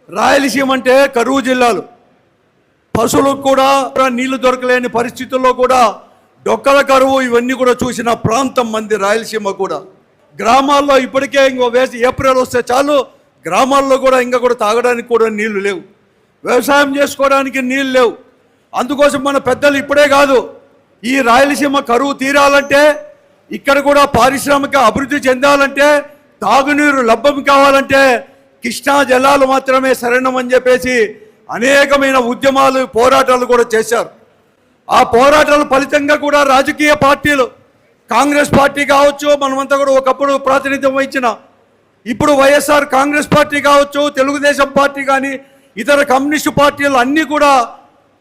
రాయలసీమ అంటే కరువు జిల్లాలు, పశువులకు కూడా నీళ్లు దొరకలేని పరిస్థితుల్లో కూడా డొక్కల కరువు ఇవన్నీ కూడా చూసిన ప్రాంతం మంది రాయలసీమ కూడా. గ్రామాల్లో ఇప్పటికే ఇంకో ఏప్రిల్ వస్తే చాలు గ్రామాల్లో కూడా ఇంకా కూడా తాగడానికి కూడా నీళ్లు లేవు, వ్యవసాయం చేసుకోవడానికి నీళ్ళు లేవు. అందుకోసం మన పెద్దలు ఇప్పుడే కాదు, ఈ రాయలసీమ కరువు తీరాలంటే, ఇక్కడ కూడా పారిశ్రామిక అభివృద్ధి చెందాలంటే, తాగునీరు లభ్యం కావాలంటే కృష్ణా జలాలు మాత్రమే శరణమని చెప్పేసి అనేకమైన ఉద్యమాలు పోరాటాలు కూడా చేశారు. ఆ పోరాటాల ఫలితంగా కూడా రాజకీయ పార్టీలు, కాంగ్రెస్ పార్టీ కావచ్చు, మనమంతా కూడా ఒకప్పుడు ప్రాతినిధ్యం వహించిన ఇప్పుడు వైఎస్ఆర్ కాంగ్రెస్ పార్టీ కావచ్చు, తెలుగుదేశం పార్టీ కానీ ఇతర కమ్యూనిస్టు పార్టీలు అన్నీ కూడా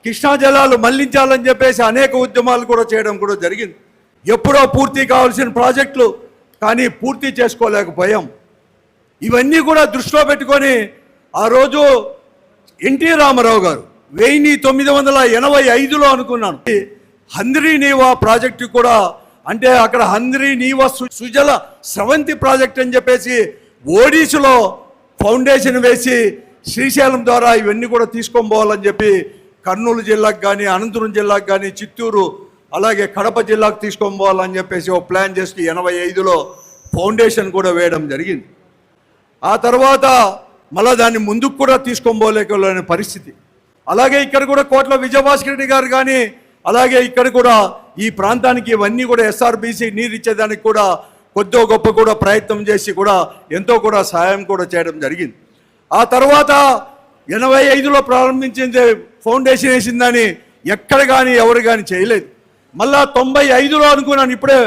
కృష్ణా జలాలు మళ్లించాలని చెప్పేసి అనేక ఉద్యమాలు కూడా చేయడం కూడా జరిగింది. ఎప్పుడో పూర్తి కావాల్సిన ప్రాజెక్టులు కానీ పూర్తి చేసుకోలేకపోయాం. ఇవన్నీ కూడా దృష్టిలో పెట్టుకొని ఆ రోజు ఎన్టీ రామారావు గారు 1985లో అనుకున్నాను హంద్రీ నీవా ప్రాజెక్టు కూడా, అంటే అక్కడ హంద్రీ నీవా సుజల స్రవంతి ప్రాజెక్ట్ అని చెప్పేసి ఒడిశాలో ఫౌండేషన్ వేసి శ్రీశైలం ద్వారా ఇవన్నీ కూడా తీసుకొని పోవాలని చెప్పి కర్నూలు జిల్లాకు కానీ, అనంతపురం జిల్లాకు కానీ, చిత్తూరు అలాగే కడప జిల్లాకు తీసుకొని పోవాలని చెప్పేసి ఒక ప్లాన్ చేసి 85లో ఫౌండేషన్ కూడా వేయడం జరిగింది. ఆ తర్వాత మళ్ళీ దాన్ని ముందుకు కూడా తీసుకొని పోలేకపోలేని పరిస్థితి. అలాగే ఇక్కడ కూడా కోట్ల విజయభాస్కర్ రెడ్డి గారు కానీ, అలాగే ఇక్కడ కూడా ఈ ప్రాంతానికి ఇవన్నీ కూడా ఎస్ఆర్బీసీ నీరు ఇచ్చేదానికి కూడా కొద్దో గొప్ప కూడా ప్రయత్నం చేసి కూడా ఎంతో కూడా సహాయం కూడా చేయడం జరిగింది. ఆ తర్వాత 85లో ప్రారంభించింది ఫౌండేషన్ వేసిందని ఎక్కడ కానీ ఎవరు కానీ చేయలేదు. మళ్ళా 95లో అనుకున్నాను, ఇప్పుడే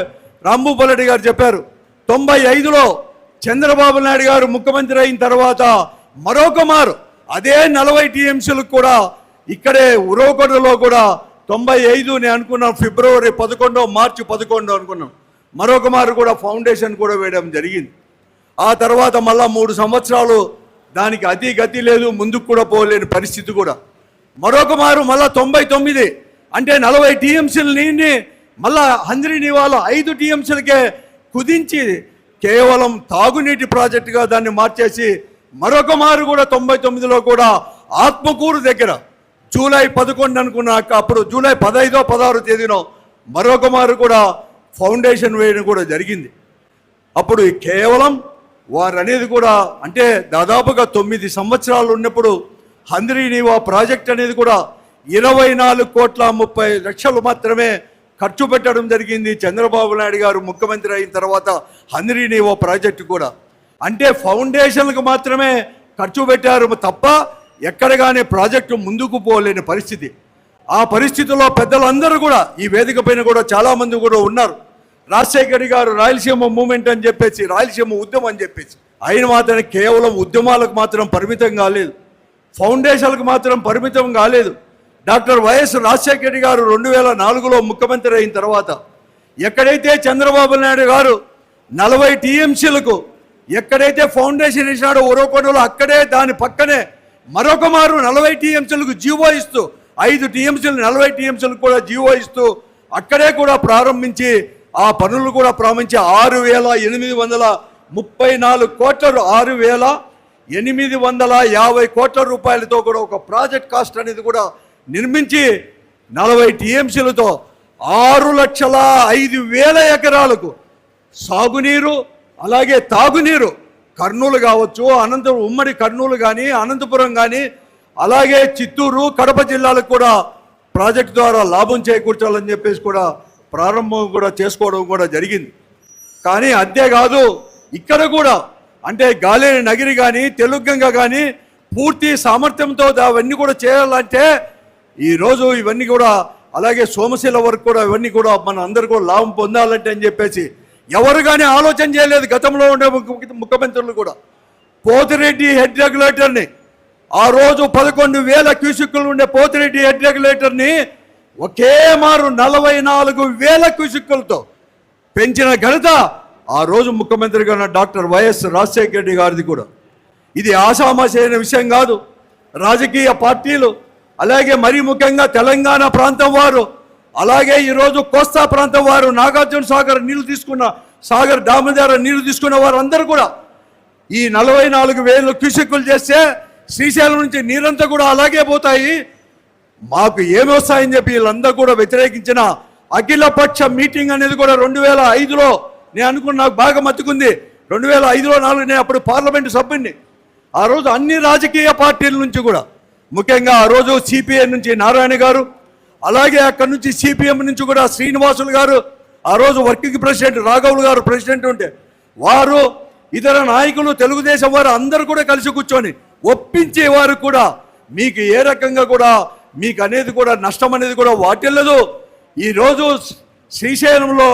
రాంభూపాల్ గారు చెప్పారు, 95లో చంద్రబాబు నాయుడు గారు ముఖ్యమంత్రి అయిన తర్వాత మరొక మారు అదే 40 టీఎంసీలకు కూడా ఇక్కడే ఉరవకొండలో కూడా 95 నేను అనుకున్నాను ఫిబ్రవరి 11 మార్చి 11 అనుకున్నాం, మరొక మారు కూడా ఫౌండేషన్ కూడా వేయడం జరిగింది. ఆ తర్వాత మళ్ళా 3 సంవత్సరాలు దానికి అతి గతి లేదు, ముందుకు కూడా పోలేని పరిస్థితి కూడా. మరొక మారు మళ్ళా 99 అంటే 40 టీఎంసీల నీటిని మళ్ళా హంద్రీ నీవాలో 5 టీఎంసీలకే కుదించి కేవలం తాగునీటి ప్రాజెక్టుగా దాన్ని మార్చేసి మరొక మారు కూడా 99లో కూడా ఆత్మకూరు దగ్గర జూలై 11 అనుకున్నాక అప్పుడు జూలై 15, 16 తేదీనో మరొక మారు కూడా ఫౌండేషన్ వేయడం కూడా జరిగింది. అప్పుడు కేవలం వారు అనేది కూడా అంటే దాదాపుగా 9 సంవత్సరాలు ఉన్నప్పుడు హంద్రీ నీవా ప్రాజెక్ట్ అనేది కూడా 24,30,00,000 మాత్రమే ఖర్చు పెట్టడం జరిగింది. చంద్రబాబు నాయుడు గారు ముఖ్యమంత్రి అయిన తర్వాత హంద్రీ నీవా ప్రాజెక్టు కూడా అంటే ఫౌండేషన్లకు మాత్రమే ఖర్చు పెట్టారు తప్ప ఎక్కడ కానీ ప్రాజెక్టు ముందుకు పోలేని పరిస్థితి. ఆ పరిస్థితుల్లో పెద్దలందరూ కూడా ఈ వేదిక పైన కూడా చాలామంది కూడా ఉన్నారు. రాజశేఖర్ గారు రాయలసీమ మూమెంట్ అని చెప్పేసి, రాయలసీమ ఉద్యమం అని చెప్పేసి ఆయన మాత్రం కేవలం ఉద్యమాలకు మాత్రం పరిమితం కాలేదు, ఫౌండేషన్లకు మాత్రం పరిమితం కాలేదు. డాక్టర్ వైఎస్ రాజశేఖర్ గారు 2004లో ముఖ్యమంత్రి అయిన తర్వాత ఎక్కడైతే చంద్రబాబు నాయుడు గారు 40 టీఎంసీలకు ఎక్కడైతే ఫౌండేషన్ ఇచ్చినాడో ఉరవకొండలో అక్కడే దాని పక్కనే మరొక మారు 40 టీఎంసీలకు జీవో ఇస్తూ 5 టీఎంసీలు 40 టీఎంసీలకు కూడా జీవో ఇస్తూ అక్కడే కూడా ప్రారంభించి ఆ పనులు కూడా ప్రారంభించి 6,834 కోట్ల 6,850 కోట్ల రూపాయలతో కూడా ఒక ప్రాజెక్ట్ కాస్ట్ అనేది కూడా నిర్మించి 40 టీఎంసీలతో 6,05,000 ఎకరాలకు సాగునీరు అలాగే తాగునీరు కర్నూలు కావచ్చు, అనంతపురం ఉమ్మడి కర్నూలు కానీ, అనంతపురం కానీ, అలాగే చిత్తూరు కడప జిల్లాలకు కూడా ప్రాజెక్టు ద్వారా లాభం చేకూర్చాలని చెప్పేసి కూడా ప్రారంభం కూడా చేసుకోవడం కూడా జరిగింది. కానీ అంతేకాదు ఇక్కడ కూడా అంటే గాలేని నగిరి కానీ, తెలుగంగ కానీ పూర్తి సామర్థ్యంతో అవన్నీ కూడా చేయాలంటే ఈరోజు ఇవన్నీ కూడా అలాగే సోమశీల వరకు కూడా ఇవన్నీ కూడా మన అందరూ కూడా లాభం పొందాలంటే అని చెప్పేసి ఎవరు కానీ ఆలోచన చేయలేదు. గతంలో ఉండే ముఖ్యమంత్రులు కూడా పోతిరెడ్డి హెడ్ రెగ్యులేటర్ని ఆ రోజు 11,000 క్యూసిక్కులు ఉండే పోతిరెడ్డి హెడ్ రెగ్యులేటర్ని ఒకే మారు 44,000 క్యూసిక్కులతో పెంచిన ఘనత ఆ రోజు ముఖ్యమంత్రిగా ఉన్న డాక్టర్ వైఎస్ రాజశేఖర రెడ్డి గారిది కూడా. ఇది ఆషామాషైన విషయం కాదు. రాజకీయ పార్టీలు అలాగే మరీ ముఖ్యంగా తెలంగాణ ప్రాంతం వారు అలాగే ఈరోజు కోస్తా ప్రాంతం వారు నాగార్జున సాగర్ నీళ్లు తీసుకున్న సాగర్ డామ్ ద్వారా నీళ్లు తీసుకున్న వారు అందరూ కూడా ఈ 44,000 క్యూసెక్కులు చేస్తే శ్రీశైలం నుంచి నీరంతా కూడా అలాగే పోతాయి, మాకు ఏమి వస్తాయని చెప్పి వీళ్ళందరూ కూడా వ్యతిరేకించిన అఖిలపక్ష మీటింగ్ అనేది కూడా 2005లో నేను అనుకున్న, నాకు బాగా మత్తుకుంది. 2005లో 4 నేను అప్పుడు పార్లమెంటు సభ్యుడిని. ఆ రోజు అన్ని రాజకీయ పార్టీల నుంచి కూడా, ముఖ్యంగా ఆ రోజు సిపిఐ నుంచి నారాయణ గారు, అలాగే అక్కడి నుంచి సిపిఎం నుంచి కూడా శ్రీనివాసులు గారు, ఆ రోజు వర్కింగ్ ప్రెసిడెంట్ రాఘవులు గారు ప్రెసిడెంట్ ఉంటే వారు, ఇతర నాయకులు, తెలుగుదేశం వారు అందరూ కూడా కలిసి కూర్చొని ఒప్పించేవారు కూడా మీకు ఏ రకంగా కూడా మీకు అనేది కూడా నష్టం అనేది కూడా వాటిల్లదు. ఈరోజు శ్రీశైలంలో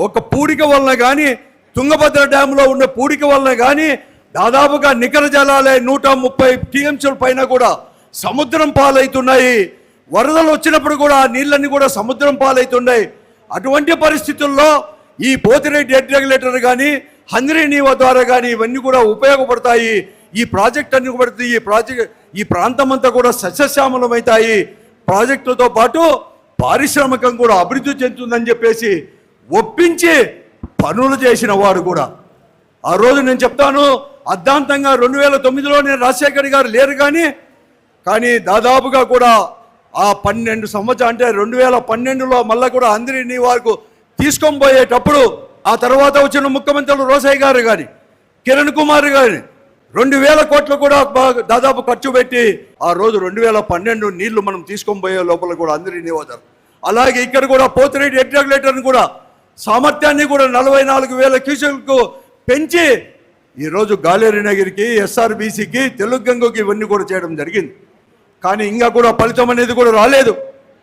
ఒక పూడిక వలన కానీ, తుంగభద్ర డ్యాంలో ఉన్న పూడిక వలన కానీ దాదాపుగా నికర జలాలే 130 టీఎంసీల పైన కూడా సముద్రం పాలవుతున్నాయి. వరదలు వచ్చినప్పుడు కూడా నీళ్ళన్నీ కూడా సముద్రం పాలవుతున్నాయి. అటువంటి పరిస్థితుల్లో ఈ పోతిరెడ్డి హెడ్ రెగ్యులేటర్ కానీ, హంద్రీ నీవా ద్వారా కానీ ఇవన్నీ కూడా ఉపయోగపడతాయి. ఈ ప్రాజెక్ట్ అన్ని పడుతుంది. ఈ ప్రాంతం అంతా కూడా సస్యశ్యామలమవుతాయి. ప్రాజెక్టులతో పాటు పారిశ్రామికం కూడా అభివృద్ధి చెందుతుందని చెప్పేసి ఒప్పించి పనులు చేసిన వారు కూడా. ఆ రోజు నేను చెప్తాను, అర్ధాంతంగా 2009లో నేను రాజశేఖర్ గారు లేరు కానీ దాదాపుగా కూడా ఆ 12 సంవత్సరాలు అంటే 2012లో మళ్ళీ కూడా హంద్రీ నీవాకు తీసుకొని పోయేటప్పుడు, ఆ తర్వాత వచ్చిన ముఖ్యమంత్రులు రోసయ్య గారు కానీ, కిరణ్ కుమార్ గారి 2000 కోట్లు కూడా దాదాపు ఖర్చు పెట్టి ఆ రోజు 2012 నీళ్లు మనం తీసుకొని పోయే లోపల కూడా హంద్రీ నీవా. అలాగే ఇక్కడ కూడా పోతిరెడ్డి హెడ్ రెగ్యులేటర్ని కూడా సామర్థ్యాన్ని కూడా 44,000 క్యూసెక్లకు పెంచి ఈరోజు గాలేరు నగిరికి, ఎస్ఆర్బీసీకి, తెలుగు గంగకి ఇవన్నీ కూడా చేయడం జరిగింది. కానీ ఇంకా కూడా ఫలితం అనేది కూడా రాలేదు.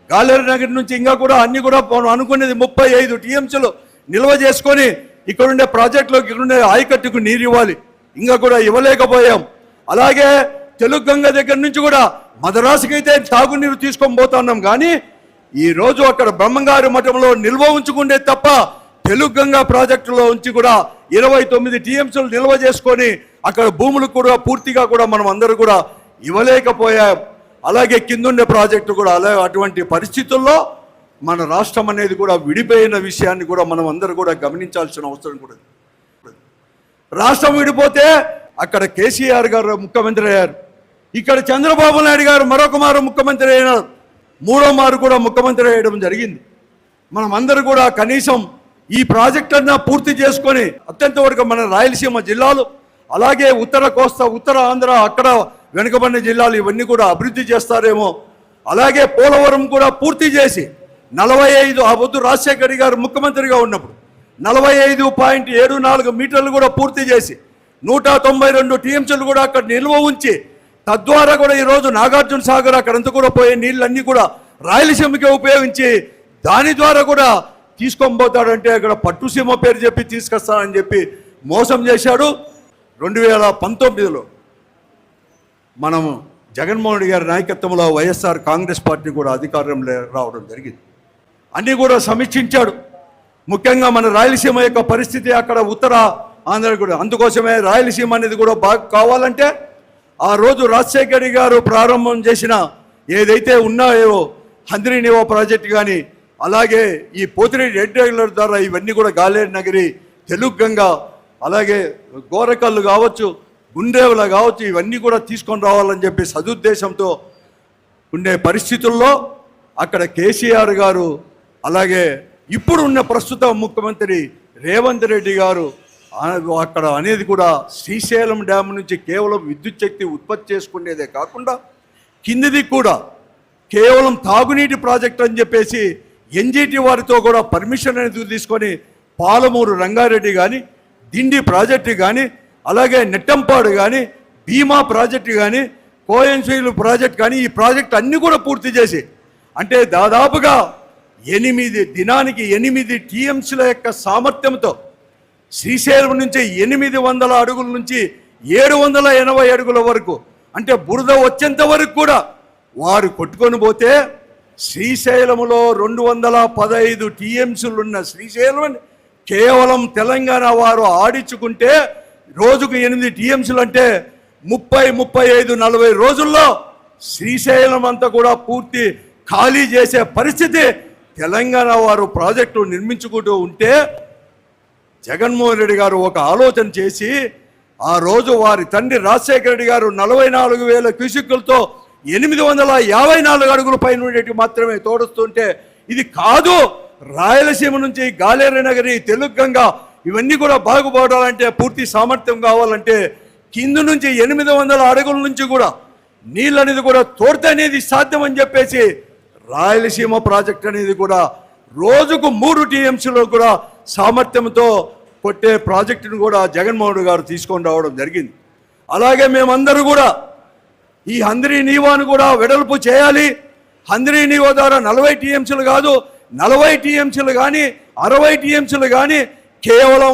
గాలేరు నగర్ నుంచి ఇంకా కూడా అన్ని కూడా అనుకునేది 35 టీఎంసీలు నిల్వ చేసుకొని ఇక్కడుండే ప్రాజెక్టులోకి, ఇక్కడుండే ఆయకట్టుకు నీరు ఇవ్వాలి, ఇంకా కూడా ఇవ్వలేకపోయాం. అలాగే తెలుగు గంగ దగ్గర నుంచి కూడా మదరాసుకైతే తాగునీరు తీసుకొని పోతున్నాం కానీ ఈరోజు అక్కడ బ్రహ్మంగారి మఠంలో నిల్వ ఉంచుకుంటే తప్ప తెలుగు గంగా ప్రాజెక్టులో ఉంచి కూడా 29 టీఎంసీలు నిల్వ చేసుకొని అక్కడ భూములు కూడా పూర్తిగా కూడా మనం అందరూ కూడా ఇవ్వలేకపోయాం. అలాగే కిందుండే ప్రాజెక్టు కూడా అలాగే అటువంటి పరిస్థితుల్లో మన రాష్ట్రం అనేది కూడా విడిపోయిన విషయాన్ని కూడా మనం అందరూ కూడా గమనించాల్సిన అవసరం కూడా. రాష్ట్రం విడిపోతే అక్కడ కేసీఆర్ గారు ముఖ్యమంత్రి అయ్యారు, ఇక్కడ చంద్రబాబు నాయుడు గారు మరొక మారు ముఖ్యమంత్రి అయినారు, 3వ మారు కూడా ముఖ్యమంత్రి అయ్యడం జరిగింది. మనం అందరూ కూడా కనీసం ఈ ప్రాజెక్ట్ అన్నా పూర్తి చేసుకొని అత్యంత వరకు మన రాయలసీమ జిల్లాలు, అలాగే ఉత్తర కోస్తా, ఉత్తర ఆంధ్ర, అక్కడ వెనుకబడిన జిల్లాలు ఇవన్నీ కూడా అభివృద్ధి చేస్తారేమో. అలాగే పోలవరం కూడా పూర్తి చేసి 45 ఆ పొద్దు రాజశేఖర్ గారు ముఖ్యమంత్రిగా ఉన్నప్పుడు 45.74 మీటర్లు కూడా పూర్తి చేసి 192 టీఎంసీలు కూడా అక్కడ నిల్వ ఉంచి, తద్వారా కూడా ఈరోజు నాగార్జున సాగర్ అక్కడంతా కూడా పోయే నీళ్ళన్నీ కూడా రాయలసీమకే ఉపయోగించి దాని ద్వారా కూడా తీసుకొని పోతాడంటే అక్కడ పట్టుసీమ పేరు చెప్పి తీసుకొస్తానని చెప్పి మోసం చేశాడు. 2019లో మనము జగన్మోహన్ రెడ్డి గారి నాయకత్వంలో వైఎస్ఆర్ కాంగ్రెస్ పార్టీ కూడా అధికారంలో రావడం జరిగింది. అన్నీ కూడా సమీక్షించాడు. ముఖ్యంగా మన రాయలసీమ యొక్క పరిస్థితి అక్కడ ఉత్తర ఆంధ్ర కూడా, అందుకోసమే రాయలసీమ అనేది కూడా బాగా కావాలంటే ఆ రోజు రాజశేఖర్ గారు ప్రారంభం చేసిన ఏదైతే ఉన్నాయో హంద్రీ నీవా ప్రాజెక్ట్ కానీ, అలాగే ఈ పోతిరెడ్డి హెడ్ రెగ్యులేటర్ ద్వారా ఇవన్నీ కూడా గాలేరు నగరి, తెలుగు గంగ, అలాగే గోరకల్లు కావచ్చు, గుండ్రేవుల కావచ్చు, ఇవన్నీ కూడా తీసుకొని రావాలని చెప్పి సదుద్దేశంతో ఉండే పరిస్థితుల్లో అక్కడ కేసీఆర్ గారు, అలాగే ఇప్పుడు ఉన్న ప్రస్తుత ముఖ్యమంత్రి రేవంత్ రెడ్డి గారు అక్కడ అనేది కూడా శ్రీశైలం డ్యామ్ నుంచి కేవలం విద్యుత్ శక్తి ఉత్పత్తి చేసుకునేదే కాకుండా కిందిది కూడా కేవలం తాగునీటి ప్రాజెక్ట్ అని చెప్పేసి ఎన్జిటి వారితో కూడా పర్మిషన్ అనేది తీసుకొని పాలమూరు రంగారెడ్డి కానీ, దిండి ప్రాజెక్టు కానీ, అలాగే నెట్టంపాడు కానీ, భీమా ప్రాజెక్టు కానీ, కోయన్సీలు ప్రాజెక్ట్ కానీ, ఈ ప్రాజెక్ట్ అన్నీ కూడా పూర్తి చేసి, అంటే దాదాపుగా 8 టీఎంసీల యొక్క సామర్థ్యంతో శ్రీశైలం నుంచి 800 అడుగుల నుంచి 780 అడుగుల వరకు, అంటే బురద వచ్చేంత వరకు కూడా వారు కొట్టుకొని పోతే శ్రీశైలంలో 215 టీఎంసీలు ఉన్న శ్రీశైలం కేవలం తెలంగాణ వారు ఆడించుకుంటే రోజుకు 8 టీఎంసీలు అంటే 35-40 రోజుల్లో శ్రీశైలం అంతా కూడా పూర్తి ఖాళీ చేసే పరిస్థితి తెలంగాణ వారు ప్రాజెక్టు నిర్మించుకుంటూ ఉంటే జగన్మోహన్ రెడ్డి గారు ఒక ఆలోచన చేసి ఆ రోజు వారి తండ్రి రాజశేఖర రెడ్డి గారు 44,000 క్యూసెక్కులతో 854 అడుగుల పైన ఉండేటి మాత్రమే తోడుస్తుంటే ఇది కాదు, రాయలసీమ నుంచి గాలేరు నగరి, తెలుగంగ ఇవన్నీ కూడా బాగుపడాలంటే పూర్తి సామర్థ్యం కావాలంటే కింద నుంచి 800 అడుగుల నుంచి కూడా నీళ్ళు అనేది కూడా తోడితే అనేది సాధ్యం అని చెప్పేసి రాయలసీమ ప్రాజెక్ట్ అనేది కూడా రోజుకు 3 టీఎంసీలో కూడా సామర్థ్యంతో కొట్టే ప్రాజెక్టును కూడా జగన్మోహన్ గారు తీసుకొని రావడం జరిగింది. అలాగే మేమందరూ కూడా ఈ హంద్రీ నీవాను కూడా వెడల్పు చేయాలి. హంద్రీ నీవా ద్వారా 40 టీఎంసీలు కాదు, 40 టీఎంసీలు కానీ 60 టీఎంసీలు కానీ కేవలం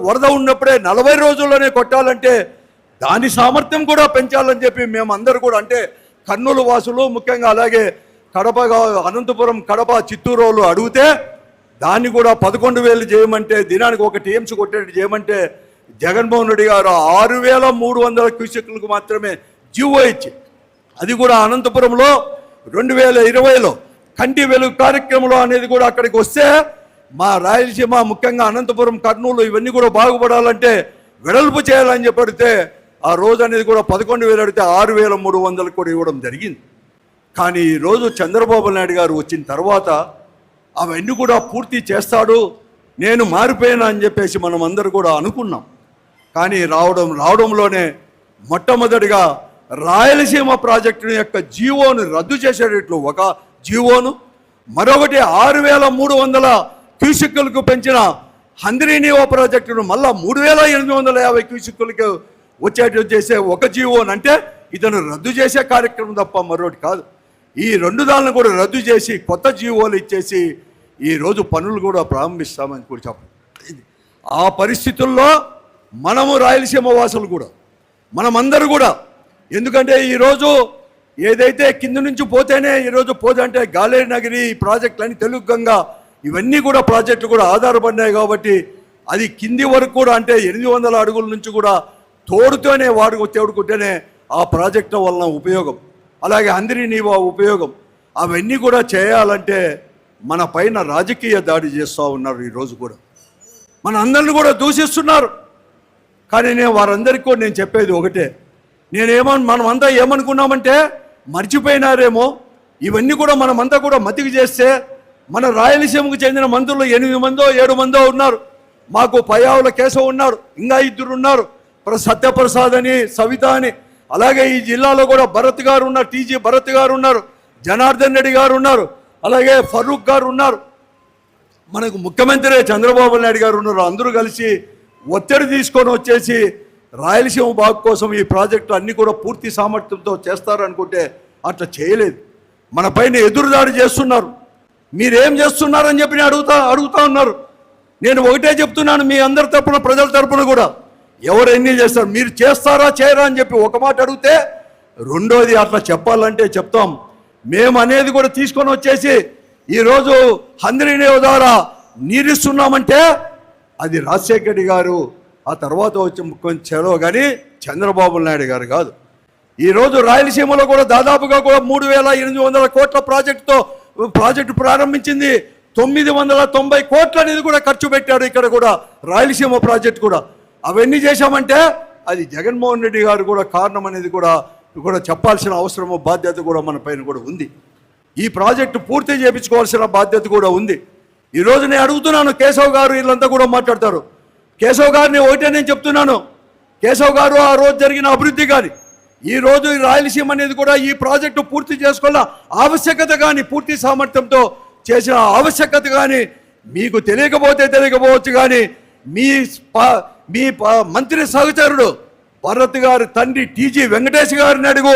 వరద ఉన్నప్పుడే 40 రోజుల్లోనే కొట్టాలంటే దాని సామర్థ్యం కూడా పెంచాలని చెప్పి మేమందరూ కూడా, అంటే కర్నూలు వాసులు ముఖ్యంగా అలాగే కడప, అనంతపురం, కడప, చిత్తూరు వాళ్ళు అడిగితే దాన్ని కూడా 11,000 చేయమంటే, దినానికి 1 టీఎంసీ కొట్టేట్టు చేయమంటే జగన్మోహన్ రెడ్డి గారు 6,300 క్యూసెక్లకు మాత్రమే జీవో ఇచ్చి, అది కూడా అనంతపురంలో 2020లో కంటి వెలుగు కార్యక్రమంలో అనేది కూడా అక్కడికి వస్తే మా రాయలసీమ ముఖ్యంగా అనంతపురం, కర్నూలు ఇవన్నీ కూడా బాగుపడాలంటే వెడల్పు చేయాలని చెప్పి అడిగితే ఆ రోజు అనేది కూడా 11,000 అడిగితే 6,300 కూడా ఇవ్వడం జరిగింది. కానీ ఈరోజు చంద్రబాబు నాయుడు గారు వచ్చిన తర్వాత అవన్నీ కూడా పూర్తి చేస్తాడు, నేను మారిపోయాను అని చెప్పేసి మనం అందరూ కూడా అనుకున్నాం. కానీ రావడంలోనే మొట్టమొదటిగా రాయలసీమ ప్రాజెక్టు యొక్క జీవోను రద్దు చేసేటట్లు ఒక జీవోను, మరొకటి 6,300 క్యూసెక్కులకు పెంచిన హంద్రీ నీవా ప్రాజెక్టును మళ్ళా 3,850 క్యూసెక్కులకు వచ్చేటట్టు చేసే ఒక జీవోను, అంటే ఇతను రద్దు చేసే కార్యక్రమం తప్ప మరొకటి కాదు. ఈ 2 దాలను కూడా రద్దు చేసి కొత్త జీవోలు ఇచ్చేసి ఈరోజు పనులు కూడా ప్రారంభిస్తామని కూడా చెప్పండి. ఆ పరిస్థితుల్లో మనము రాయలసీమ వాసులు కూడా మనమందరూ కూడా, ఎందుకంటే ఈరోజు ఏదైతే కింద నుంచి పోతేనే ఈరోజు పోదంటే గాలేరు నగరి ప్రాజెక్టులని, తెలుగంగ ఇవన్నీ కూడా ప్రాజెక్టులు కూడా ఆధారపడినాయి కాబట్టి అది కింది వరకు కూడా, అంటే 800 అడుగుల నుంచి కూడా తోడుతోనే తోడుకుంటేనే ఆ ప్రాజెక్టు వలన ఉపయోగం, అలాగే హంద్రీ నీవా ఉపయోగం. అవన్నీ కూడా చేయాలంటే మన పైన రాజకీయ దాడి చేస్తూ ఉన్నారు. ఈరోజు కూడా మన అందరిని కూడా దూషిస్తున్నారు. కానీ వారందరికీ కూడా నేను చెప్పేది ఒకటే, మనమంతా ఏమనుకున్నామంటే మర్చిపోయినారేమో, ఇవన్నీ కూడా మనమంతా కూడా మతికి చేస్తే మన రాయలసీమకు చెందిన మంత్రులు 8 మందో 7 మందో ఉన్నారు. మాకు పయ్యావుల కేశవ్ ఉన్నాడు, ఇంకా 2 ఉన్నారు, సత్యప్రసాద్ అని, సవిత అని, అలాగే ఈ జిల్లాలో కూడా భరత్ గారు ఉన్నారు, టీజీ భరత్ గారు ఉన్నారు, జనార్దన్ రెడ్డి గారు ఉన్నారు, అలాగే ఫరూక్ గారు ఉన్నారు, మనకు ముఖ్యమంత్రి చంద్రబాబు నాయుడు గారు ఉన్నారు. అందరూ కలిసి ఒత్తిడి తీసుకొని వచ్చేసి రాయలసీమ బాగు కోసం ఈ ప్రాజెక్టు అన్నీ కూడా పూర్తి సామర్థ్యంతో చేస్తారనుకుంటే అట్లా చేయలేదు. మన పైన ఎదురుదాడి చేస్తున్నారు. మీరేం చేస్తున్నారని చెప్పి అడుగుతా ఉన్నారు. నేను ఒకటే చెప్తున్నాను, మీ అందరి తరపున, ప్రజల తరపున కూడా, ఎవరు ఎన్ని చేస్తారు, మీరు చేస్తారా చేయరా అని చెప్పి ఒక మాట అడిగితే, రెండోది అట్లా చెప్పాలంటే చెప్తాం. మేము అనేది కూడా తీసుకొని వచ్చేసి ఈరోజు హంద్రీ నీవా ద్వారా నీరిస్తున్నామంటే అది రాజశేఖర రెడ్డి గారు, ఆ తర్వాత వచ్చి ముఖ్యమంత్రి చలో కానీ చంద్రబాబు నాయుడు గారు కాదు. ఈరోజు రాయలసీమలో కూడా దాదాపుగా కూడా 3,800 కోట్ల ప్రాజెక్టు ప్రారంభించింది. 990 కోట్లు అనేది కూడా ఖర్చు పెట్టాడు ఇక్కడ కూడా రాయలసీమ ప్రాజెక్టు కూడా. అవన్నీ చేశామంటే అది జగన్మోహన్ రెడ్డి గారు కూడా కారణం అనేది కూడా చెప్పాల్సిన అవసరము, బాధ్యత కూడా మన పైన కూడా ఉంది. ఈ ప్రాజెక్టు పూర్తి చేయించుకోవాల్సిన బాధ్యత కూడా ఉంది. ఈరోజు నేను అడుగుతున్నాను, కేశవ్ గారు వీళ్ళంతా కూడా మాట్లాడతారు. కేశవ్ గారిని ఒకటే నేను చెప్తున్నాను, కేశవ్ గారు ఆ రోజు జరిగిన అభివృద్ధి కానీ, ఈరోజు ఈ రాయలసీమ అనేది కూడా ఈ ప్రాజెక్టు పూర్తి చేసుకోవాల ఆవశ్యకత కానీ, పూర్తి సామర్థ్యంతో చేసిన ఆవశ్యకత కానీ మీకు తెలియకపోవచ్చు కానీ మీ మంత్రి సహచరుడు భరత్ గారు తండ్రి టీజీ వెంకటేష్ గారిని అడుగు,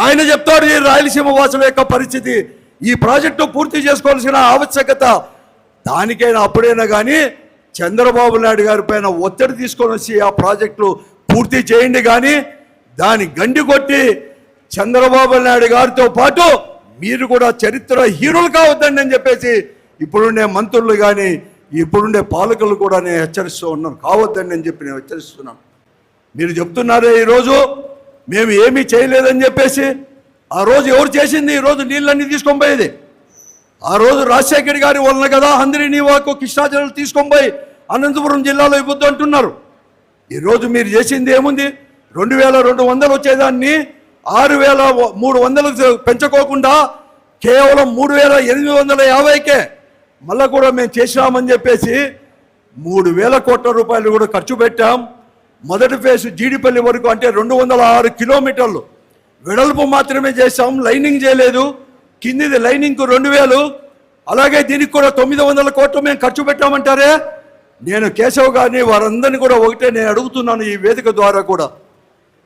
ఆయన చెప్తాడు ఈ రాయలసీమ వాసుల యొక్క పరిస్థితి, ఈ ప్రాజెక్టు పూర్తి చేసుకోవాల్సిన ఆవశ్యకత. దానికైనా అప్పుడైనా కానీ చంద్రబాబు నాయుడు గారి పైన ఒత్తిడి తీసుకొని వచ్చి ఆ ప్రాజెక్టులు పూర్తి చేయండి. కానీ దాని గండి కొట్టి చంద్రబాబు నాయుడు గారితో పాటు మీరు కూడా చరిత్ర హీరోలు కావద్దండి అని చెప్పేసి ఇప్పుడుండే మంత్రులు కానీ ఇప్పుడుండే పాలకులు కూడా నేను హెచ్చరిస్తూ ఉన్నాను, కావద్దండి అని చెప్పి నేను హెచ్చరిస్తున్నాను. మీరు చెప్తున్నారే ఈరోజు మేము ఏమీ చేయలేదని చెప్పేసి, ఆ రోజు ఎవరు చేసింది? ఈరోజు నీళ్ళన్నీ తీసుకొని పోయేది ఆ రోజు రాజశేఖర గారి వలన కదా. హంద్రీ నీవాకు కృష్ణా జిల్లాలు తీసుకొని పోయి అనంతపురం జిల్లాలో ఇవ్వద్దు అంటున్నారు. ఈరోజు మీరు చేసింది ఏముంది? 2200 వచ్చేదాన్ని 6300 పెంచుకోకుండా కేవలం 3850కే మళ్ళా కూడా మేము చేసినామని చెప్పేసి 3000 కోట్ల రూపాయలు కూడా ఖర్చు పెట్టాం. మొదటి ఫేజ్ జీడిపల్లి వరకు అంటే 206 కిలోమీటర్లు వెడల్పు మాత్రమే చేశాం, లైనింగ్ చేయలేదు. కిందిది లైనింగ్కు 2000, అలాగే దీనికి కూడా 900 కోట్లు మేము ఖర్చు పెట్టామంటారే. నేను కేశవ్ గారిని వారందరినీ కూడా ఒకటే నేను అడుగుతున్నాను ఈ వేదిక ద్వారా కూడా,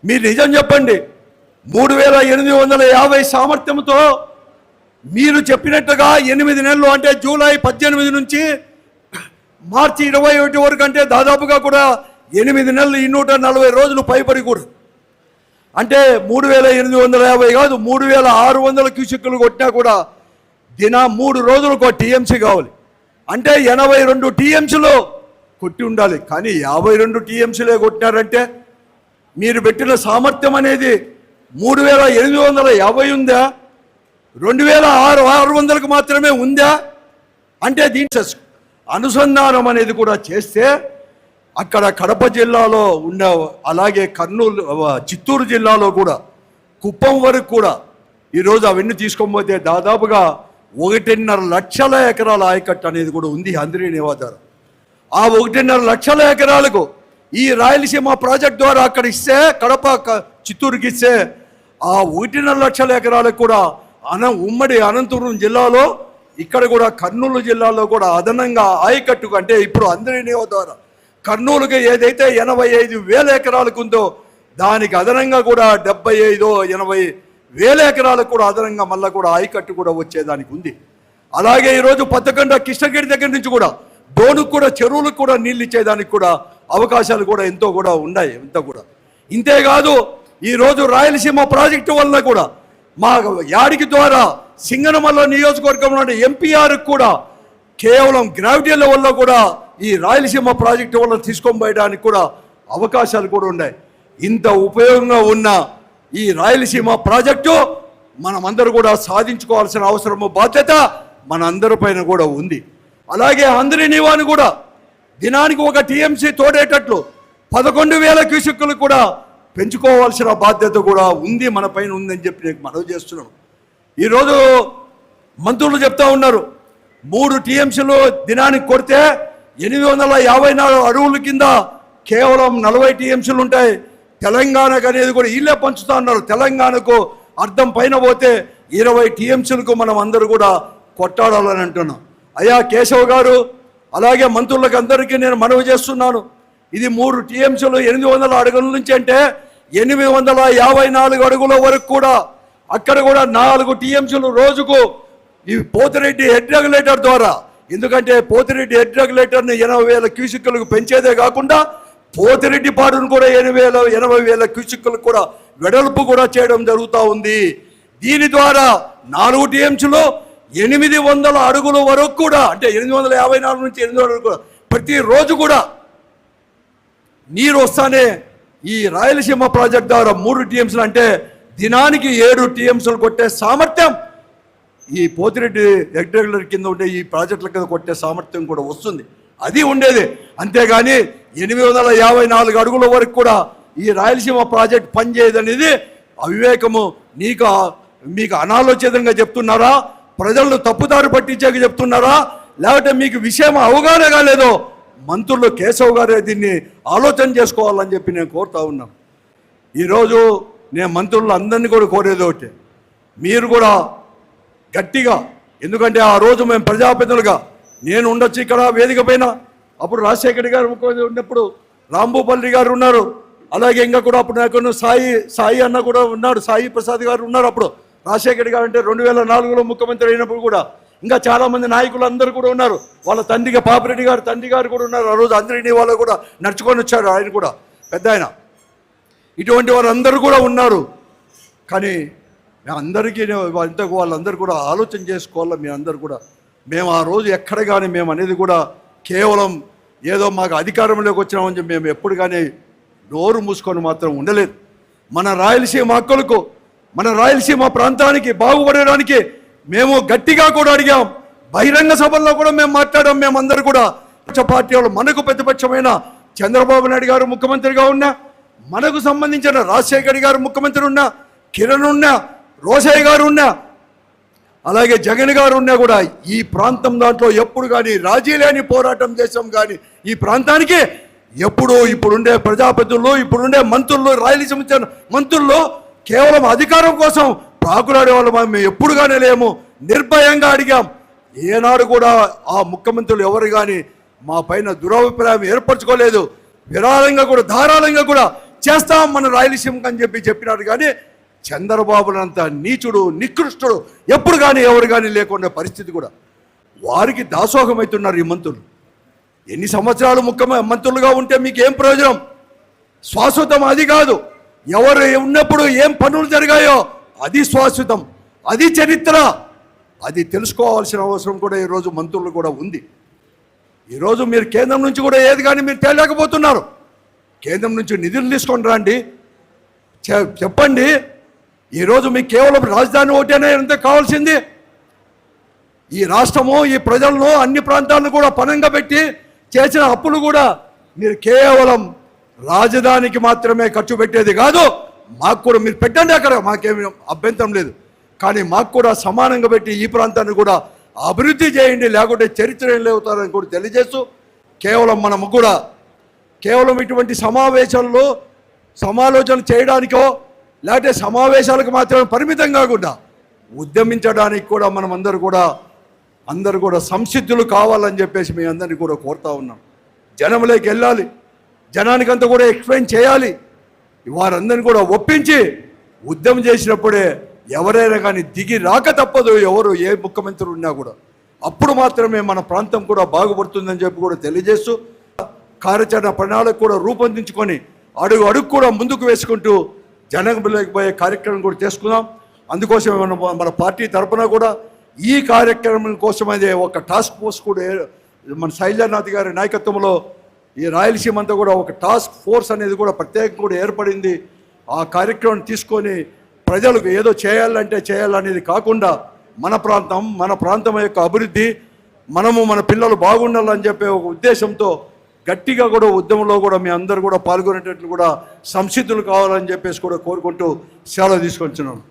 మీరు నిజం చెప్పండి. 3850 సామర్థ్యంతో మీరు చెప్పినట్టుగా 8 నెలలు అంటే జూలై 18 నుంచి మార్చి 21 వరకు అంటే దాదాపుగా కూడా 8 నెలలు 240 రోజులు పైబడి కూడా అంటే 3850 కాదు 3600 క్యూసెక్కులు కొట్టినా కూడా 3 రోజులకు టీఎంసీ కావాలి. అంటే 82 టీఎంసీలో కొట్టి ఉండాలి. కానీ 52 టీఎంసీలే కొట్టినారంటే మీరు పెట్టిన సామర్థ్యం అనేది 3850 ఉందా, 2600కు మాత్రమే ఉందా? అంటే దీని అనుసంధానం అనేది కూడా చేస్తే అక్కడ కడప జిల్లాలో ఉన్న, అలాగే కర్నూలు చిత్తూరు జిల్లాలో కూడా కుప్పం వరకు కూడా ఈరోజు అవన్నీ తీసుకొని దాదాపుగా 1.5 లక్షల ఎకరాల ఆయకట్టు అనేది కూడా ఉంది హంద్రీ నీవా ద్వారా. ఆ 1.5 లక్షల ఎకరాలకు ఈ రాయలసీమ ప్రాజెక్ట్ ద్వారా అక్కడ ఇస్తే, కడప చిత్తూరుకి ఇస్తే ఆ 1.5 లక్షల ఎకరాలకు కూడా ఉమ్మడి అనంతపురం జిల్లాలో, ఇక్కడ కూడా కర్నూలు జిల్లాలో కూడా అదనంగా ఆయకట్టుకు అంటే ఇప్పుడు హంద్రీ నీవా ద్వారా కర్నూలుకి ఏదైతే 85,000 ఎకరాలకు ఉందో దానికి అదనంగా కూడా 75-80 వేల ఎకరాలకు కూడా అదనంగా మళ్ళీ కూడా ఆయకట్టు కూడా వచ్చేదానికి ఉంది. అలాగే ఈరోజు పద్దకొండ కృష్ణగిరి దగ్గర నుంచి కూడా డోనుకు కూడా చెరువులకు కూడా నీళ్ళు ఇచ్చేదానికి కూడా అవకాశాలు కూడా ఎంతో కూడా ఉన్నాయి. ఎంతో కూడా ఇంతేకాదు ఈరోజు రాయలసీమ ప్రాజెక్టు వల్ల కూడా మా యాడికి ద్వారా సింగనమల్ల నియోజకవర్గంలోని ఎంపీఆర్ కూడా కేవలం గ్రావిటీ వల్ల కూడా ఈ రాయలసీమ ప్రాజెక్టు వల్ల తీసుకొని పోయడానికి కూడా అవకాశాలు కూడా ఉన్నాయి. ఇంత ఉపయోగంగా ఉన్న ఈ రాయలసీమ ప్రాజెక్టు మనమందరూ కూడా సాధించుకోవాల్సిన అవసరము బాధ్యత మనందరి పైన కూడా ఉంది. అలాగే హంద్రీ నీవాను కూడా దినానికి 1 టీఎంసీ తోడేటట్లు 11,000 క్యూసెక్కులు కూడా పెంచుకోవాల్సిన బాధ్యత కూడా ఉంది, మన పైన ఉందని చెప్పి నేను మనవి చేస్తున్నాను. ఈరోజు మంత్రులు చెప్తా ఉన్నారు 3 టీఎంసీలు దినానికి కొడితే 854 అడుగుల కింద కేవలం 40 టీఎంసీలు ఉంటాయి. తెలంగాణకు అనేది కూడా వీళ్ళే పంచుతా ఉన్నారు. తెలంగాణకు అర్థం పైన పోతే 20 టీఎంసీలకు మనం అందరూ కూడా కొట్టాడాలని అంటున్నాం. అయ్యా కేశవ్ గారు, అలాగే మంత్రులకు అందరికీ నేను మనవి చేస్తున్నాను, ఇది 3 టీఎంసీలు 800 అడుగుల నుంచి అంటే 854 అడుగుల వరకు కూడా అక్కడ కూడా 4 టీఎంసీలు రోజుకు ఈ పోతిరెడ్డి హెడ్ రెగ్యులేటర్ ద్వారా, ఎందుకంటే పోతిరెడ్డి హెడ్ రెగ్యులేటర్ని 80,000 క్యూసెక్కులకు పెంచేదే కాకుండా పోతిరెడ్డి పాడును కూడా 80,000 క్యూసెక్కులకు కూడా వెడల్పు కూడా చేయడం జరుగుతూ ఉంది. దీని ద్వారా 4 టీఎంసీలో 800 అడుగుల వరకు కూడా అంటే 854 నుంచి 800 వరకు కూడా ప్రతిరోజు కూడా నీరు వస్తానే ఈ రాయలసీమ ప్రాజెక్ట్ ద్వారా 3 టీఎంసీలు అంటే దినానికి 7 టీఎంసీలు కొట్టే సామర్థ్యం ఈ పోతిరెడ్డి రెగ్యులర్ కింద ఉండే ఈ ప్రాజెక్టుల కింద కొట్టే సామర్థ్యం కూడా వస్తుంది. అది ఉండేది. అంతేగాని 854 అడుగుల వరకు కూడా ఈ రాయలసీమ ప్రాజెక్ట్ పనిచేయదనేది అవివేకము. మీకు అనాలోచితంగా చెప్తున్నారా, ప్రజలను తప్పుదారి పట్టించాక చెప్తున్నారా, లేకపోతే మీకు విషయం అవగాహన కాలేదో మంత్రులు కేశవ్ గారే దీన్ని ఆలోచన చేసుకోవాలని చెప్పి నేను కోరుతా ఉన్నాను. ఈరోజు నేను మంత్రులు అందరినీ కూడా కోరేది ఒకటి, మీరు కూడా గట్టిగా, ఎందుకంటే ఆ రోజు మేము ప్రజాప్రతినిధులుగా నేను ఉండొచ్చు ఇక్కడ వేదిక పైన, అప్పుడు రాజశేఖర్ గారు ముఖ్యమంత్రి ఉన్నప్పుడు రాంభూపల్లి గారు ఉన్నారు, అలాగే ఇంకా కూడా అప్పుడు నాకు సాయి అన్న కూడా ఉన్నాడు, సాయి ప్రసాద్ గారు ఉన్నారు. అప్పుడు రాజశేఖర్ గారు అంటే 2004లో ముఖ్యమంత్రి అయినప్పుడు కూడా ఇంకా చాలామంది నాయకులు అందరూ కూడా ఉన్నారు. వాళ్ళ తండ్రిగా పాపిరెడ్డి గారు తండ్రి గారు కూడా ఉన్నారు. ఆ రోజు అందరినీ వాళ్ళు కూడా నడుచుకొని వచ్చారు, ఆయన కూడా పెద్ద ఆయన. ఇటువంటి వారందరూ కూడా ఉన్నారు. కానీ అందరికీ వాళ్ళందరూ కూడా ఆలోచన చేసుకోవాలి. మీ అందరూ కూడా మేము ఆ రోజు ఎక్కడ కానీ మేము అనేది కూడా కేవలం ఏదో మాకు అధికారంలోకి వచ్చినామని చెప్పి మేము ఎప్పుడు కానీ నోరు మూసుకొని మాత్రం ఉండలేదు. మన రాయలసీమ హక్కులకు, మన రాయలసీమ ప్రాంతానికి బాగుపడడానికి మేము గట్టిగా కూడా అడిగాం. బహిరంగ సభల్లో కూడా మేము మాట్లాడాం. మేమందరూ కూడా పార్టీ వాళ్ళు మనకు ప్రతిపక్షమైన చంద్రబాబు నాయుడు గారు ముఖ్యమంత్రిగా ఉన్నా, మనకు సంబంధించిన రాజశేఖర్ గారు ముఖ్యమంత్రి ఉన్నా, కిరణ్ ఉన్నా, రోసయ్య గారు ఉన్నా, అలాగే జగన్ గారు ఉన్నా కూడా ఈ ప్రాంతం దాంట్లో ఎప్పుడు కానీ రాజీ లేని పోరాటం చేసాం. కానీ ఈ ప్రాంతానికి ఎప్పుడు ఇప్పుడుండే ప్రజాప్రతినిధులు, ఇప్పుడుండే మంత్రులు, రాయలసీమ మంత్రులు కేవలం అధికారం కోసం ప్రాకులాడే వాళ్ళు మేము ఎప్పుడుగానే లేము. నిర్భయంగా అడిగాం. ఏనాడు కూడా ఆ ముఖ్యమంత్రులు ఎవరు కానీ మా పైన దురభిప్రాయం ఏర్పరచుకోలేదు. విరాళంగా కూడా ధారాళంగా కూడా చేస్తాం మన రాయలసీమకు అని చెప్పినారు. కానీ చంద్రబాబునంత నీచుడు, నికృష్టుడు ఎప్పుడు కానీ ఎవరు కానీ లేకుండా పరిస్థితి కూడా. వారికి దాసోహమవుతున్నారు ఈ మంత్రులు. ఎన్ని సంవత్సరాలు మంత్రులుగా ఉంటే మీకు ఏం ప్రయోజనం? శాశ్వతం అది కాదు. ఎవరు ఉన్నప్పుడు ఏం పనులు జరిగాయో అది శాశ్వతం, అది చరిత్ర. అది తెలుసుకోవాల్సిన అవసరం కూడా ఈరోజు మంత్రులు కూడా ఉంది. ఈరోజు మీరు కేంద్రం నుంచి కూడా ఏది కానీ మీరు తేలేకపోతున్నారు. కేంద్రం నుంచి నిధులు తీసుకొని రండి, చెప్పండి. ఈరోజు మీకు కేవలం రాజధాని ఒకటేనే ఎంత కావాల్సింది? ఈ రాష్ట్రము, ఈ ప్రజలను, అన్ని ప్రాంతాలను కూడా పణంగా పెట్టి చేసిన అప్పులు కూడా మీరు కేవలం రాజధానికి మాత్రమే ఖర్చు పెట్టేది కాదు. మాకు కూడా మీరు పెట్టండి, అక్కడ మాకేమి అభ్యంతరం లేదు. కానీ మాకు కూడా సమానంగా పెట్టి ఈ ప్రాంతాన్ని కూడా అభివృద్ధి చేయండి, లేకుంటే చరిత్ర ఏం లేవుతారని కూడా తెలియజేస్తూ, కేవలం మనము కూడా కేవలం ఇటువంటి సమాలోచనలు చేయడానికో లేకపోతే సమావేశాలకు మాత్రమే పరిమితం కాకుండా ఉద్యమించడానికి కూడా మనం అందరూ కూడా సంసిద్ధులు కావాలని చెప్పేసి మీ అందరినీ కూడా కోరుతా ఉన్నాం. జనంలోకి వెళ్ళాలి, జనానికంతా కూడా ఎక్స్ప్లెయిన్ చేయాలి. వారందరినీ కూడా ఒప్పించి ఉద్యమం చేసినప్పుడే ఎవరైనా కానీ దిగి రాక తప్పదు. ఎవరు ఏ ముఖ్యమంత్రి ఉన్నా కూడా అప్పుడు మాత్రమే మన ప్రాంతం కూడా బాగుపడుతుందని చెప్పి కూడా తెలియజేస్తూ, కార్యాచరణ ప్రణాళిక కూడా రూపొందించుకొని అడుగు అడుగు కూడా ముందుకు వేసుకుంటూ జనంలోకి పోయే కార్యక్రమం కూడా చేసుకుందాం. అందుకోసం మన పార్టీ తరఫున కూడా ఈ కార్యక్రమం కోసం అదే ఒక టాస్క్ ఫోర్స్ కూడా మన శైలజానాథ్ గారి నాయకత్వంలో ఈ రాయలసీమ అంతా కూడా ఒక టాస్క్ ఫోర్స్ అనేది కూడా ప్రత్యేకంగా కూడా ఏర్పడింది. ఆ కార్యక్రమం తీసుకొని ప్రజలకు ఏదో చేయాలనేది కాకుండా మన ప్రాంతం యొక్క అభివృద్ధి, మన పిల్లలు బాగుండాలని చెప్పే ఒక ఉద్దేశంతో గట్టిగా కూడా ఉద్యమంలో కూడా మీ అందరూ కూడా పాల్గొనేటట్లు కూడా సంసిద్ధులు కావాలని చెప్పేసి కూడా కోరుకుంటూ సెలవు తీసుకొచ్చున్నాను.